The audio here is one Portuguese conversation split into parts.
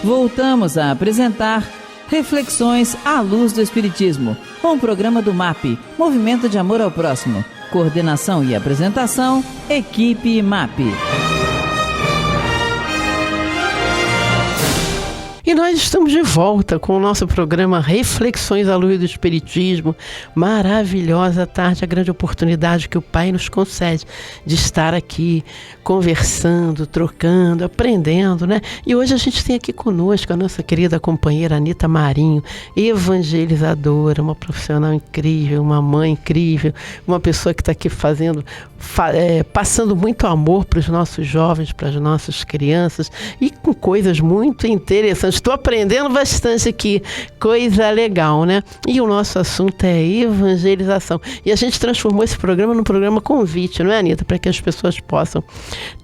voltamos a apresentar Reflexões à Luz do Espiritismo, um programa do MAP, Movimento de Amor ao Próximo. Coordenação e apresentação, equipe MAP. E nós estamos de volta com o nosso programa Reflexões à Luz do Espiritismo. Maravilhosa tarde, a grande oportunidade que o Pai nos concede de estar aqui conversando, trocando, aprendendo, né? E hoje a gente tem aqui conosco a nossa querida companheira Anita Marinho, evangelizadora, uma profissional incrível, uma mãe incrível, uma pessoa que está aqui passando muito amor para os nossos jovens, para as nossas crianças e com coisas muito interessantes. Estou aprendendo bastante aqui, coisa legal, né? E o nosso assunto é evangelização. E a gente transformou esse programa num programa convite, não é, Anita? Para que as pessoas possam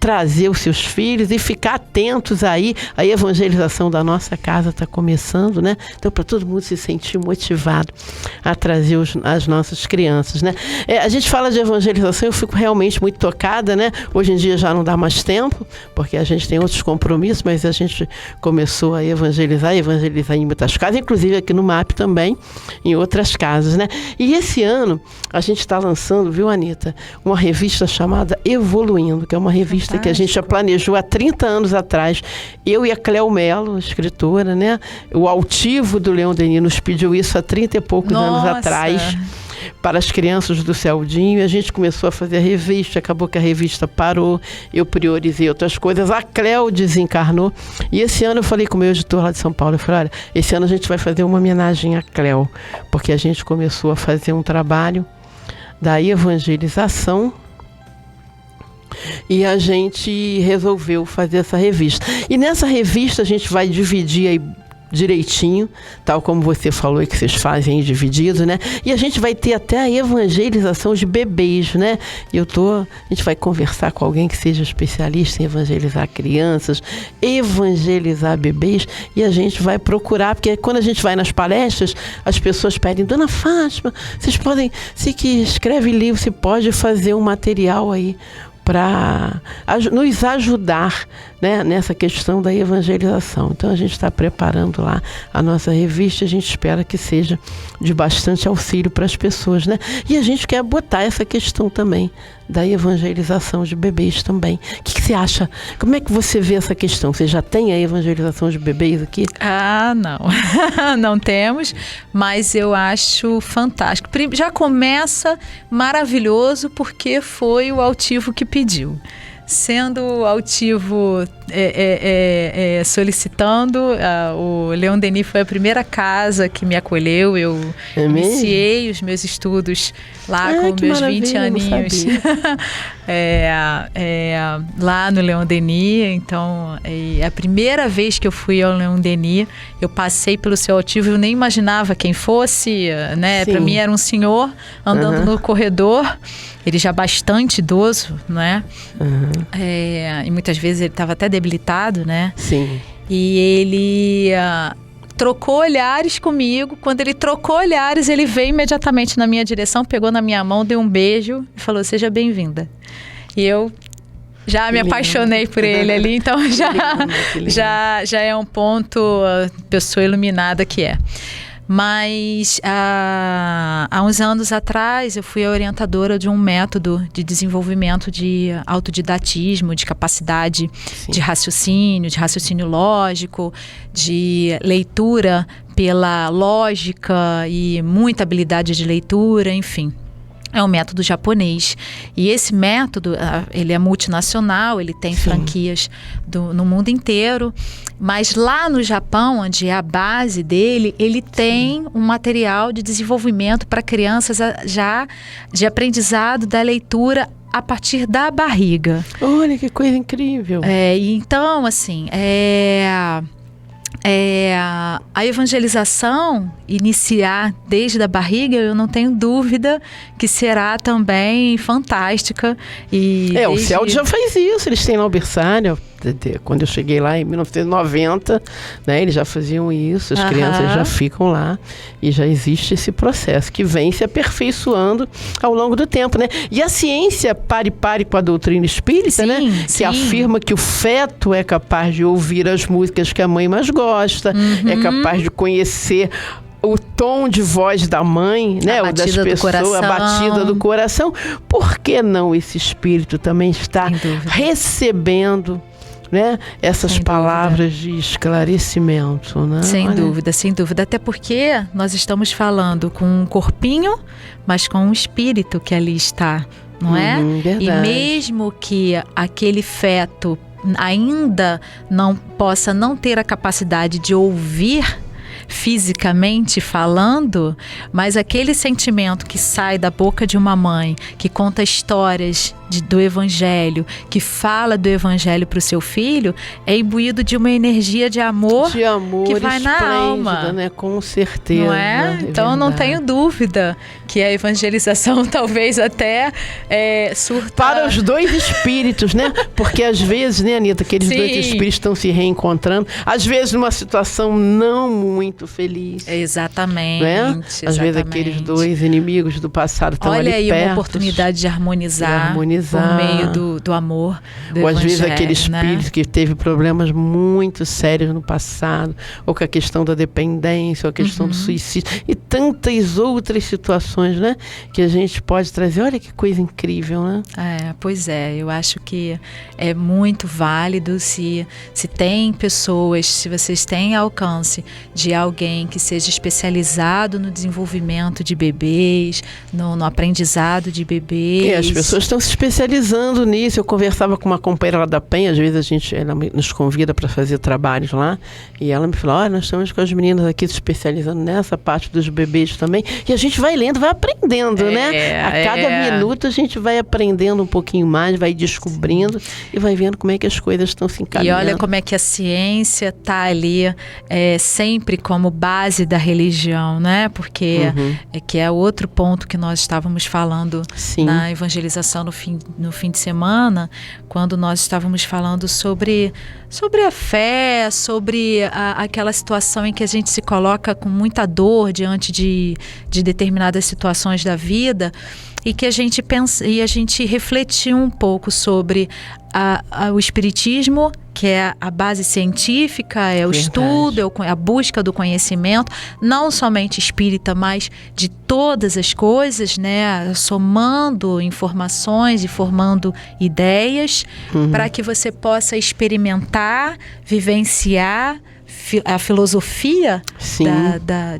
trazer os seus filhos e ficar atentos aí. A evangelização da nossa casa está começando, né? Então, para todo mundo se sentir motivado a trazer as nossas crianças, né? A gente fala de evangelização, eu fico realmente muito tocada, né? Hoje em dia já não dá mais tempo, porque a gente tem outros compromissos, mas a gente começou a evangelizar em muitas casas, inclusive aqui no MAP também, em outras casas, né? E esse ano a gente está lançando, viu, Anita, uma revista chamada Evoluindo, que é uma revista Fantástico. Que a gente já planejou há 30 anos atrás. Eu e a Cléo Mello, escritora, né? O altivo do Leon Denis nos pediu isso há 30 e poucos anos atrás, para as crianças do Celdinho, e a gente começou a fazer a revista, acabou que a revista parou, eu priorizei outras coisas, a Cléo desencarnou, e esse ano eu falei com o meu editor lá de São Paulo, eu falei, olha, esse ano a gente vai fazer uma homenagem à Cléo, porque a gente começou a fazer um trabalho da evangelização, e a gente resolveu fazer essa revista. E nessa revista a gente vai dividir aí direitinho, tal como você falou que vocês fazem dividido, né? E a gente vai ter até a evangelização de bebês, né? E a gente vai conversar com alguém que seja especialista em evangelizar crianças, evangelizar bebês, e a gente vai procurar, porque quando a gente vai nas palestras, as pessoas pedem, Dona Fátima, vocês podem, você que escreve livro, você pode fazer um material aí para nos ajudar, né, nessa questão da evangelização. Então a gente está preparando lá a nossa revista, a gente espera que seja de bastante auxílio para as pessoas, né? E a gente quer botar essa questão também da evangelização de bebês também. O que você acha? Como é que você vê essa questão? Você já tem a evangelização de bebês aqui? Ah, não. Não temos, mas eu acho fantástico. Já começa maravilhoso porque foi o altivo que pediu. Sendo o altivo solicitando, o Leon Denis foi a primeira casa que me acolheu. Eu iniciei os meus estudos lá com meus 20 aninhos. Lá no Leon Denis. Então, a primeira vez que eu fui ao Leon Denis, eu passei pelo seu altivo, eu nem imaginava quem fosse, né? Para mim era um senhor andando no corredor. Ele já bastante idoso, né? E muitas vezes ele estava até debilitado, né? Sim. E ele trocou olhares comigo. Quando ele trocou olhares, ele veio imediatamente na minha direção, pegou na minha mão, deu um beijo e falou, seja bem-vinda. E eu já me apaixonei por ele ali, então já é um ponto, pessoa iluminada que é. Mas há uns anos atrás eu fui a orientadora de um método de desenvolvimento de autodidatismo, de capacidade de raciocínio lógico, de leitura pela lógica e muita habilidade de leitura, enfim. É um método japonês. E esse método, ele é multinacional, ele tem franquias no mundo inteiro. Mas lá no Japão, onde é a base dele, ele tem um material de desenvolvimento para crianças já de aprendizado da leitura a partir da barriga. Olha, que coisa incrível. Então, assim, a evangelização iniciar desde a barriga, eu não tenho dúvida que será também fantástica. O CELD já faz isso, eles têm lá o berçário. Quando eu cheguei lá em 1990, né, eles já faziam isso, as crianças já ficam lá e já existe esse processo que vem se aperfeiçoando ao longo do tempo, né? E a ciência pare com a doutrina espírita, né? Que afirma que o feto é capaz de ouvir as músicas que a mãe mais gosta, é capaz de conhecer o tom de voz da mãe, né, ou das pessoas, a batida do coração. Por que não esse espírito também está recebendo, né, essas palavras de esclarecimento, né? Sem dúvida, sem dúvida. Até porque nós estamos falando com um corpinho, mas com um espírito que ali está, não é? Verdade. E mesmo que aquele feto ainda não possa não ter a capacidade de ouvir fisicamente falando, mas aquele sentimento que sai da boca de uma mãe, que conta histórias do Evangelho, que fala do Evangelho para o seu filho, é imbuído de uma energia de amor que vai na alma, né? Com certeza. Não é? Então eu não tenho dúvida que a evangelização talvez até surta... Para os dois espíritos, né? Porque às vezes, né, Anita, aqueles dois espíritos estão se reencontrando, às vezes numa situação não muito feliz. Exatamente. Né? Às vezes aqueles dois inimigos do passado estão ali perto. Olha aí uma oportunidade de harmonizar. Por meio do amor, do ou às vezes aquele né? espírito que teve problemas muito sérios no passado, ou com a questão da dependência, ou a questão do suicídio, e tantas outras situações, né, que a gente pode trazer. Olha que coisa incrível, né? Pois é, eu acho que é muito válido se tem pessoas, se vocês têm alcance de alguém que seja especializado no desenvolvimento de bebês, no aprendizado de bebês. As pessoas estão se especializando nisso. Eu conversava com uma companheira lá da Penha, às vezes ela nos convida para fazer trabalhos lá, e ela me falou: olha, nós estamos com as meninas aqui se especializando nessa parte dos bebês também, e a gente vai lendo, vai aprendendo, né? A cada minuto a gente vai aprendendo um pouquinho mais, vai descobrindo e vai vendo como é que as coisas estão se encaminhando. E olha como é que a ciência está ali sempre como base da religião, né? Porque que é outro ponto que nós estávamos falando na evangelização no fim de semana, quando nós estávamos falando sobre a fé, sobre aquela situação em que a gente se coloca com muita dor diante de determinadas situações da vida, e que a gente pensa, e a gente refletiu um pouco sobre o espiritismo, que é a base científica, é o estudo, é a busca do conhecimento, não somente espírita, mas de todas as coisas, né? Somando informações e formando ideias, para que você possa experimentar, vivenciar a filosofia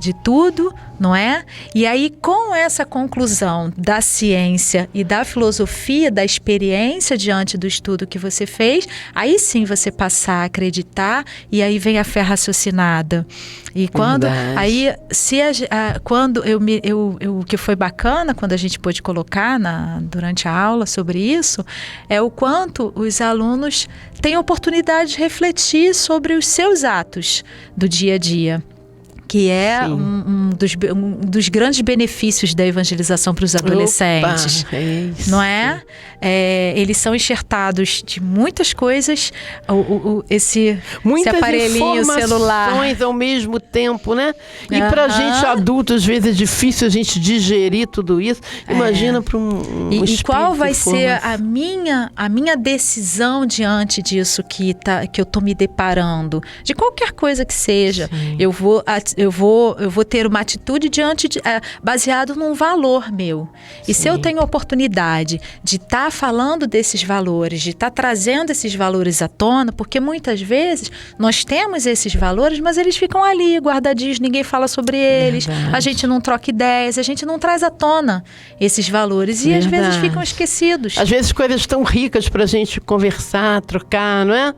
de tudo, não é? E aí, com essa conclusão da ciência e da filosofia, da experiência diante do estudo que você fez, aí sim você passar a acreditar, e aí vem a fé raciocinada. E quando aí, quando o que foi bacana quando a gente pôde colocar durante a aula sobre isso, é o quanto os alunos têm a oportunidade de refletir sobre os seus atos do dia a dia, que é um dos grandes benefícios da evangelização para os adolescentes. Opa, é isso. Não é? Eles são enxertados de muitas coisas, esse aparelhinho celular. Muitas informações ao mesmo tempo, né? E para a gente adulto, às vezes é difícil a gente digerir tudo isso. Imagina para um E qual vai ser a minha decisão diante disso que eu estou me deparando? De qualquer coisa que seja, eu vou ter uma atitude baseado num valor meu. E se eu tenho a oportunidade de estar falando desses valores, de estar trazendo esses valores à tona, porque muitas vezes nós temos esses valores, mas eles ficam ali guardadinhos, ninguém fala sobre eles, a gente não troca ideias, a gente não traz à tona esses valores e às vezes ficam esquecidos. Às vezes coisas tão ricas para a gente conversar, trocar, não é?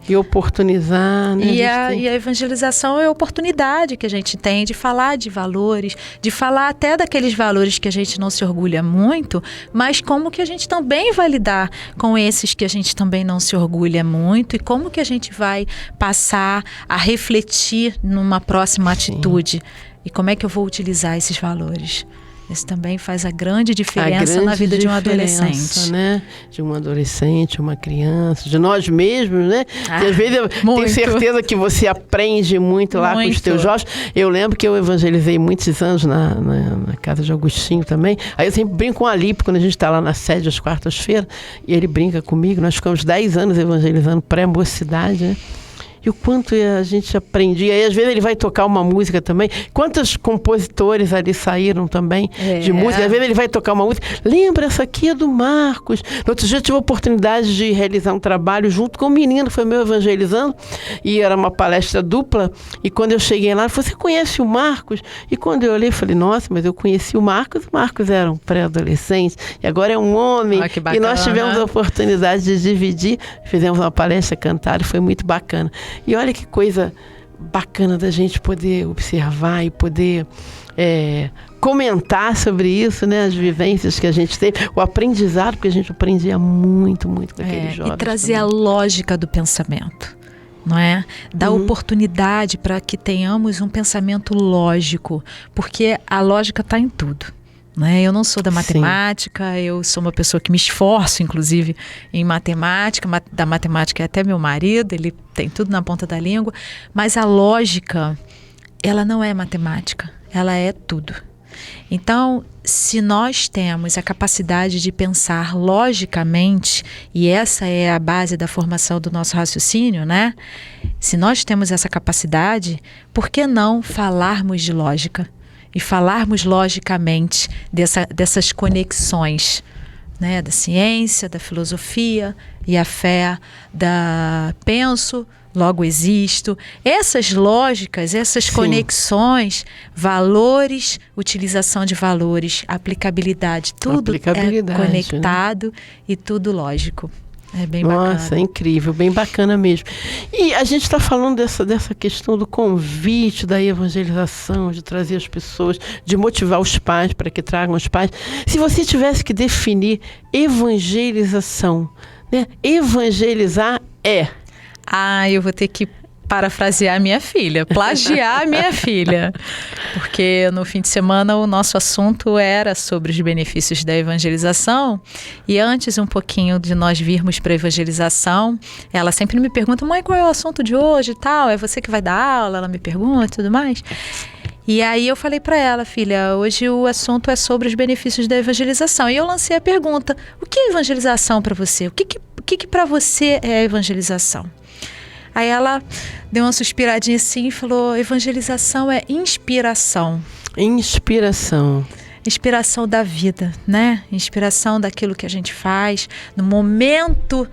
E oportunizar, né? E a evangelização é a oportunidade que a gente tem de falar de valores, de falar até daqueles valores que a gente não se orgulha muito, mas como que a gente também vai lidar com esses que a gente também não se orgulha muito, e como que a gente vai passar a refletir numa próxima atitude, e como é que eu vou utilizar esses valores. Isso também faz a grande diferença na vida de um adolescente. Né? De um adolescente, uma criança, de nós mesmos, né? Que às vezes eu tenho certeza que você aprende muito lá com os teus jovens. Eu lembro que eu evangelizei muitos anos na casa de Agostinho também. Aí eu sempre brinco com o Alipe, quando a gente está lá na sede às quartas-feiras, e ele brinca comigo. Nós ficamos 10 anos evangelizando pré-mocidade, né? E o quanto a gente aprendia. Aí, às vezes, ele vai tocar uma música também. Quantos compositores ali saíram também de música? Às vezes, ele vai tocar uma música. Lembra, essa aqui é do Marcos. No outro dia, eu tive a oportunidade de realizar um trabalho junto com um menino que foi meu evangelizando. E era uma palestra dupla. E quando eu cheguei lá, ele falou, você conhece o Marcos? E quando eu olhei, eu falei, nossa, mas eu conheci o Marcos. O Marcos era um pré-adolescente. E agora é um homem. Que bacana. E nós tivemos a oportunidade de dividir. Fizemos uma palestra cantada e foi muito bacana. E olha que coisa bacana da gente poder observar e poder comentar sobre isso, né? As vivências que a gente teve, o aprendizado, porque a gente aprendia muito, muito com aqueles jovens. E trazer a lógica do pensamento, não é? Dar oportunidade para que tenhamos um pensamento lógico, porque a lógica está em tudo. Né? Eu não sou da matemática, eu sou uma pessoa que me esforço, inclusive, em matemática. Da matemática é até meu marido, ele tem tudo na ponta da língua. Mas a lógica, ela não é matemática, ela é tudo. Então, se nós temos a capacidade de pensar logicamente, e essa é a base da formação do nosso raciocínio, né? Se nós temos essa capacidade, por que não falarmos de lógica? E falarmos logicamente dessas conexões, né, da ciência, da filosofia e a fé, da penso, logo existo. Essas lógicas, essas conexões, valores, utilização de valores, aplicabilidade, tudo é conectado, né? E tudo lógico. É bem bacana. Nossa, é incrível, bem bacana mesmo. E a gente está falando dessa questão do convite, da evangelização, de trazer as pessoas, de motivar os pais para que tragam os pais. Se você tivesse que definir evangelização, né? Evangelizar é... eu vou ter que parafrasear minha filha, plagiar minha filha, porque no fim de semana o nosso assunto era sobre os benefícios da evangelização, e antes um pouquinho de nós virmos para a evangelização, ela sempre me pergunta, mãe, qual é o assunto de hoje e tal, é você que vai dar aula? Ela me pergunta e tudo mais. E aí eu falei para ela, filha, hoje o assunto é sobre os benefícios da evangelização, e eu lancei a pergunta, o que é evangelização para você? O que para você é evangelização? Aí ela deu uma suspiradinha assim e falou, evangelização é inspiração. Inspiração. Inspiração da vida, né? Inspiração daquilo que a gente faz, no momento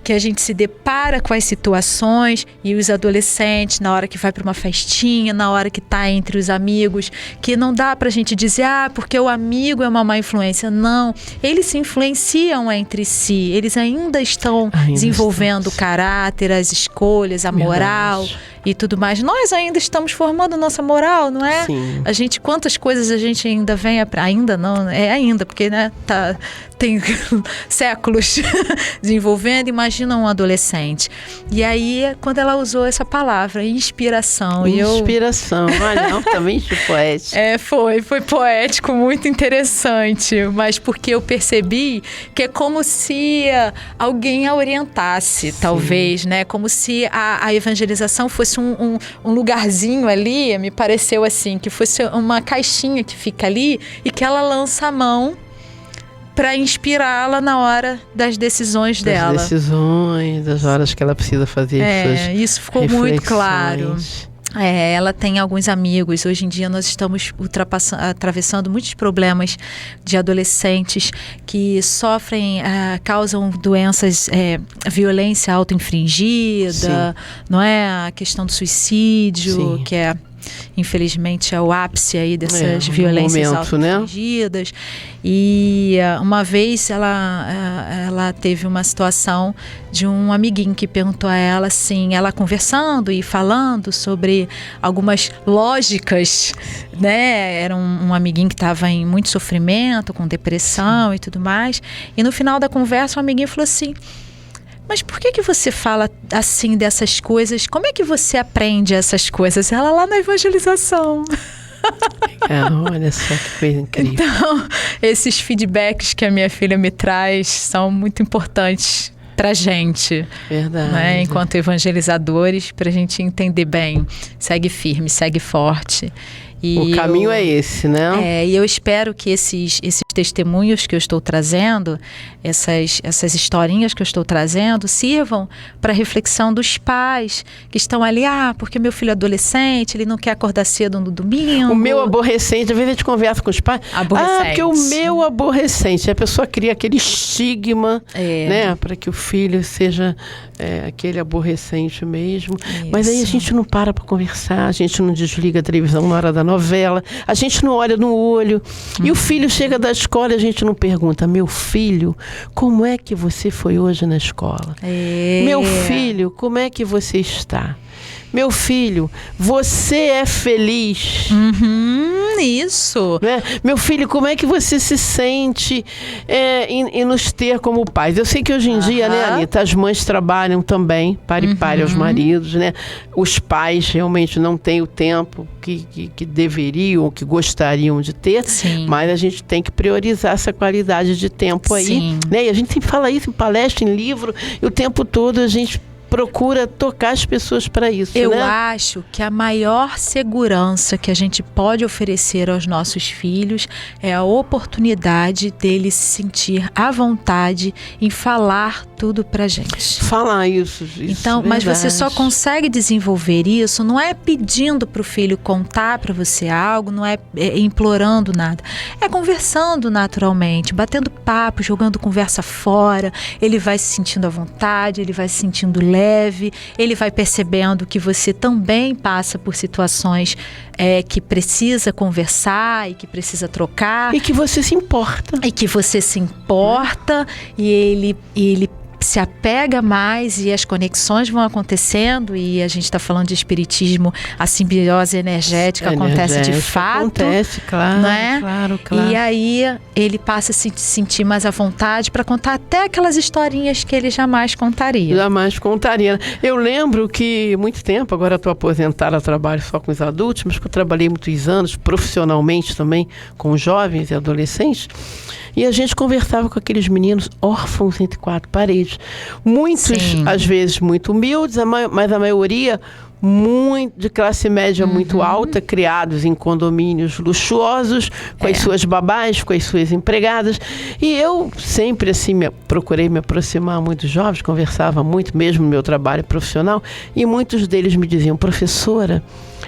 que a gente se depara com as situações, e os adolescentes, na hora que vai para uma festinha, na hora que está entre os amigos, que não dá para a gente dizer, porque o amigo é uma má influência. Não, eles se influenciam entre si, eles ainda estão desenvolvendo o caráter, as escolhas, a moral e tudo mais. Nós ainda estamos formando nossa moral, não é? Sim. A gente, quantas coisas a gente ainda vem ainda não, ainda, porque né, tem séculos desenvolvendo, imagina um adolescente. E aí, quando ela usou essa palavra, inspiração. Inspiração, olha, também poético. Foi poético, muito interessante, mas porque eu percebi que é como se alguém a orientasse, talvez, né? Como se a evangelização fosse um lugarzinho ali, me pareceu assim, que fosse uma caixinha que fica ali e que ela lança a mão para inspirá-la na hora das decisões dela. Das decisões, das horas que ela precisa fazer suas isso ficou muito claro. Ela tem alguns amigos. Hoje em dia nós estamos atravessando muitos problemas de adolescentes que sofrem, causam doenças, violência auto-infringida, não é? A questão do suicídio, que infelizmente é o ápice aí dessas violências auto-infligidas, né? E uma vez ela teve uma situação de um amiguinho que perguntou a ela assim, ela conversando e falando sobre algumas lógicas, né? Era um amiguinho que estava em muito sofrimento, com depressão e tudo mais, e no final da conversa o amiguinho falou assim, mas por que você fala assim dessas coisas? Como é que você aprende essas coisas? Ela lá na evangelização. Olha só que coisa incrível. Então, esses feedbacks que a minha filha me traz são muito importantes pra gente. Verdade. Né? Enquanto evangelizadores, pra gente entender bem. Segue firme, segue forte. O caminho é esse, né? E eu espero que esses testemunhos que eu estou trazendo, essas historinhas que eu estou trazendo, sirvam para reflexão dos pais que estão ali, porque meu filho é adolescente, ele não quer acordar cedo no domingo. O meu aborrecente, às vezes a gente conversa com os pais. Porque o meu aborrecente, a pessoa cria aquele estigma, né? Para que o filho seja aquele aborrecente mesmo. Isso. Mas aí a gente não para conversar, a gente não desliga a televisão na hora da novela, a gente não olha no olho. E o filho chega da escola e a gente não pergunta: meu filho, como é que você foi hoje na escola? Meu filho, como é que você está? Meu filho, você é feliz? Isso. Né? Meu filho, como é que você se sente em nos ter como pais? Eu sei que hoje em dia, né, Anita, as mães trabalham também, para e pare aos maridos, né? Os pais realmente não têm o tempo que deveriam, que gostariam de ter. Sim. Mas a gente tem que priorizar essa qualidade de tempo aí. Sim. Né? E a gente sempre fala isso em palestra, em livro, e o tempo todo a gente procura tocar as pessoas para isso. Eu né? acho que a maior segurança que a gente pode oferecer aos nossos filhos é a oportunidade deles se sentir à vontade em falar tudo pra gente. Falar isso. Então, mas você só consegue desenvolver isso, não é pedindo pro filho contar para você algo, não é implorando nada. É conversando naturalmente, batendo papo, jogando conversa fora. Ele vai se sentindo à vontade, ele vai se sentindo leve, ele vai percebendo que você também passa por situações que precisa conversar e que precisa trocar. E que você se importa. E que você se importa e ele se apega mais e as conexões vão acontecendo, e a gente está falando de espiritismo, a simbiose energética acontece de fato. Acontece, claro, né? claro. E aí ele passa a se sentir mais à vontade para contar até aquelas historinhas que ele jamais contaria. Jamais contaria. Eu lembro que muito tempo, agora estou aposentada, trabalho só com os adultos, mas que eu trabalhei muitos anos profissionalmente também com jovens e adolescentes. E a gente conversava com aqueles meninos órfãos entre quatro paredes. Muitos, Sim. às vezes, muito humildes, mas a maioria muito de classe média muito alta, criados em condomínios luxuosos, com as suas babás, com as suas empregadas. E eu sempre assim procurei me aproximar muito dos jovens, conversava muito, mesmo no meu trabalho profissional, e muitos deles me diziam: professora,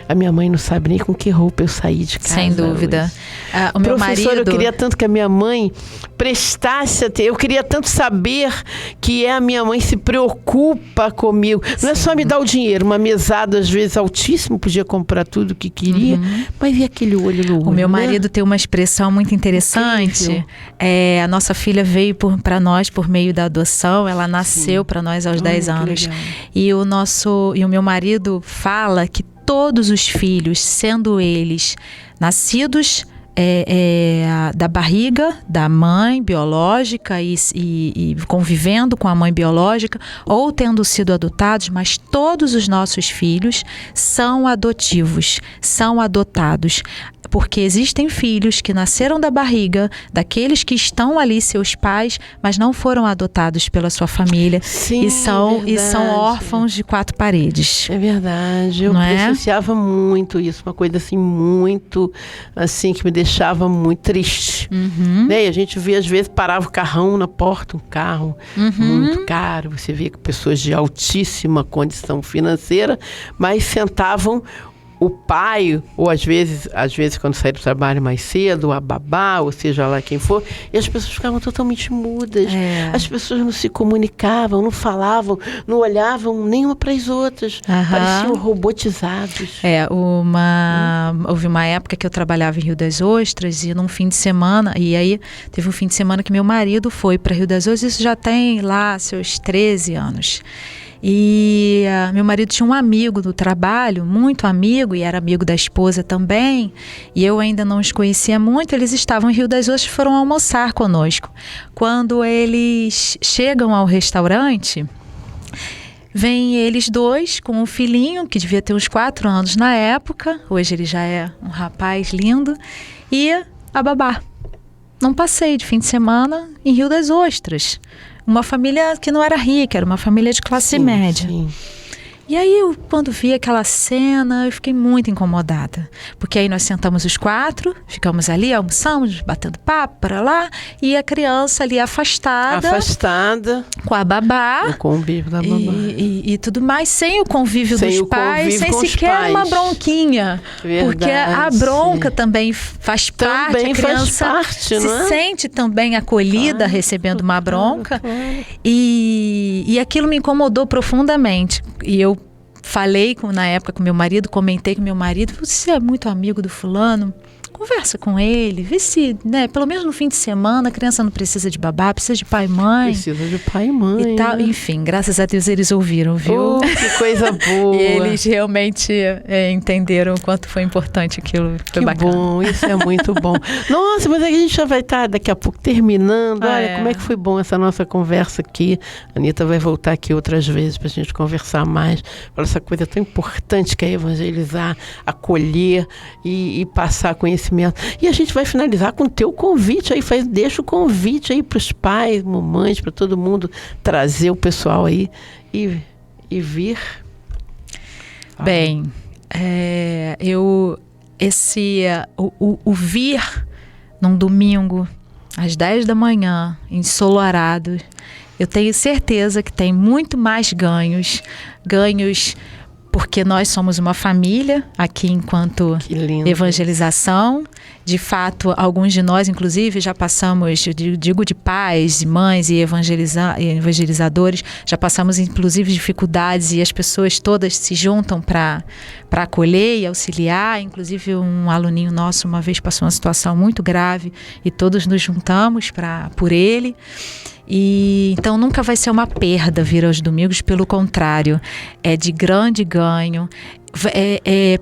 a minha mãe não sabe nem com que roupa eu saí de casa. Sem dúvida. O meu Professor, marido... eu queria tanto que a minha mãe prestasse atenção. Eu queria tanto saber que a minha mãe se preocupa comigo. Não é só me dar o dinheiro, uma mesada às vezes altíssima, podia comprar tudo o que queria, mas e aquele olho no olho? O meu né? marido tem uma expressão muito interessante. A nossa filha veio para nós por meio da adoção, ela nasceu para nós aos 10 anos. E o meu marido fala que todos os filhos, sendo eles nascidos da barriga da mãe biológica e convivendo com a mãe biológica, ou tendo sido adotados, mas todos os nossos filhos são adotivos, são adotados. Porque existem filhos que nasceram da barriga daqueles que estão ali, seus pais, mas não foram adotados pela sua família. Sim, e são órfãos de quatro paredes. É verdade. Eu presenciava muito isso, uma coisa assim, muito assim, que me deixava muito triste. Né? E a gente via, às vezes, parava o carrão na porta, um carro muito caro. Você via que pessoas de altíssima condição financeira, mas sentavam o pai, ou às vezes quando saía do trabalho mais cedo, a babá, ou seja lá quem for, e as pessoas ficavam totalmente mudas. As pessoas não se comunicavam, não falavam, não olhavam nenhuma para as outras. Pareciam robotizados. Houve uma época que eu trabalhava em Rio das Ostras, e num fim de semana, e aí teve um fim de semana que meu marido foi para Rio das Ostras, isso já tem lá seus 13 anos. E meu marido tinha um amigo do trabalho, muito amigo, e era amigo da esposa também, e eu ainda não os conhecia muito. Eles estavam em Rio das Ostras e foram almoçar conosco. Quando eles chegam ao restaurante, vem eles dois com um filhinho, que devia ter uns 4 anos na época, hoje ele já é um rapaz lindo, e a babá. Num passeio de fim de semana em Rio das Ostras. Uma família que não era rica, era uma família de classe média. Sim. E aí, quando vi aquela cena, eu fiquei muito incomodada. Porque aí nós sentamos os 4, ficamos ali, almoçamos, batendo papo para lá, e a criança ali afastada com a babá. O convívio da babá. E tudo mais, sem o convívio dos pais, sem sequer uma bronquinha. Verdade, porque a bronca também faz parte, a criança se sente também acolhida recebendo uma bronca. Claro. E aquilo me incomodou profundamente. E eu falei na época com meu marido, comentei com meu marido, você é muito amigo do fulano, conversa com ele, vê se, né, pelo menos no fim de semana a criança não precisa de babá, precisa de pai e mãe. Precisa de pai e mãe. E tal. Né? Enfim, graças a Deus eles ouviram, viu? Que coisa boa. E eles realmente entenderam o quanto foi importante aquilo. Foi bacana. Bom, isso é muito bom. Nossa, mas a gente já vai estar daqui a pouco terminando. Olha, como é que foi bom essa nossa conversa aqui. A Anitta vai voltar aqui outras vezes para a gente conversar mais. Para essa coisa tão importante que é evangelizar, acolher e passar conhecimento. E a gente vai finalizar com o teu convite aí, deixa o convite aí para os pais, mamães, para todo mundo trazer o pessoal aí e vir. Bem, o vir num domingo às 10 da manhã, ensolarado, eu tenho certeza que tem muito mais ganhos porque nós somos uma família aqui enquanto evangelização. De fato, alguns de nós, inclusive, já passamos, digo de pais, mães e evangelizadores, já passamos, inclusive, dificuldades e as pessoas todas se juntam para acolher e auxiliar. Inclusive, um aluninho nosso uma vez passou uma situação muito grave e todos nos juntamos por ele. E então nunca vai ser uma perda vir aos domingos, pelo contrário, é de grande ganho.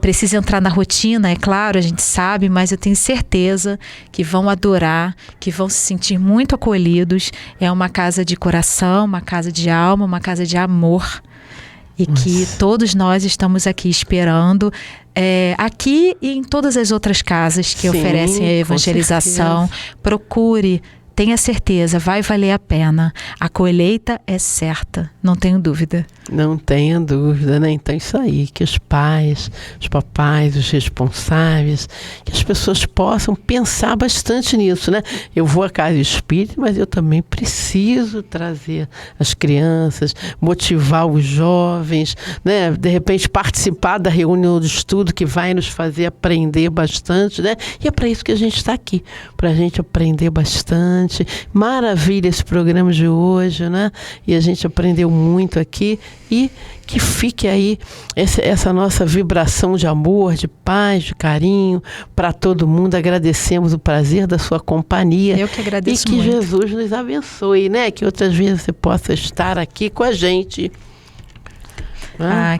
Precisa entrar na rotina, é claro, a gente sabe, mas eu tenho certeza que vão adorar, que vão se sentir muito acolhidos. É uma casa de coração, uma casa de alma, uma casa de amor. E que todos nós estamos aqui esperando, aqui e em todas as outras casas que oferecem a evangelização. Procure. Tenha certeza, vai valer a pena. A colheita é certa, não tenho dúvida. Não tenha dúvida, né? Então isso aí, que os pais, os papais, os responsáveis, que as pessoas possam pensar bastante nisso, né? Eu vou à casa espírita, mas eu também preciso trazer as crianças, motivar os jovens, né? De repente participar da reunião de estudo que vai nos fazer aprender bastante, né? E é para isso que a gente está aqui, para a gente aprender bastante. Maravilha esse programa de hoje, né? E a gente aprendeu muito aqui e que fique aí essa nossa vibração de amor, de paz, de carinho para todo mundo. Agradecemos o prazer da sua companhia. Eu que agradeço muito. E que muito. Jesus nos abençoe, né? Que outras vezes você possa estar aqui com a gente.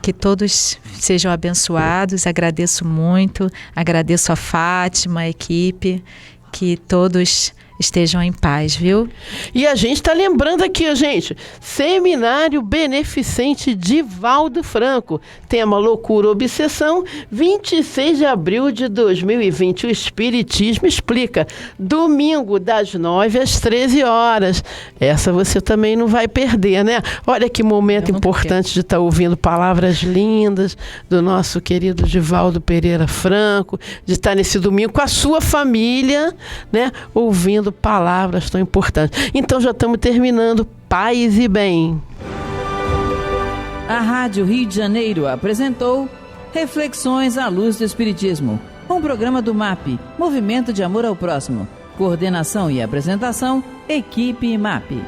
Que todos sejam abençoados. Agradeço muito. Agradeço a Fátima, a equipe. Que todos estejam em paz, viu? E a gente está lembrando aqui, gente, Seminário Beneficente Divaldo Franco, tema Loucura, Obsessão, 26 de abril de 2020, o Espiritismo Explica, domingo das 9 às 13 horas. Essa você também não vai perder, né? Olha que momento importante de estar ouvindo palavras lindas do nosso querido Divaldo Pereira Franco, de estar nesse domingo com a sua família, né? Ouvindo palavras tão importantes. Então já estamos terminando. Paz e bem. A Rádio Rio de Janeiro apresentou Reflexões à Luz do Espiritismo, um programa do MAP, Movimento de Amor ao Próximo. Coordenação e apresentação, Equipe MAP.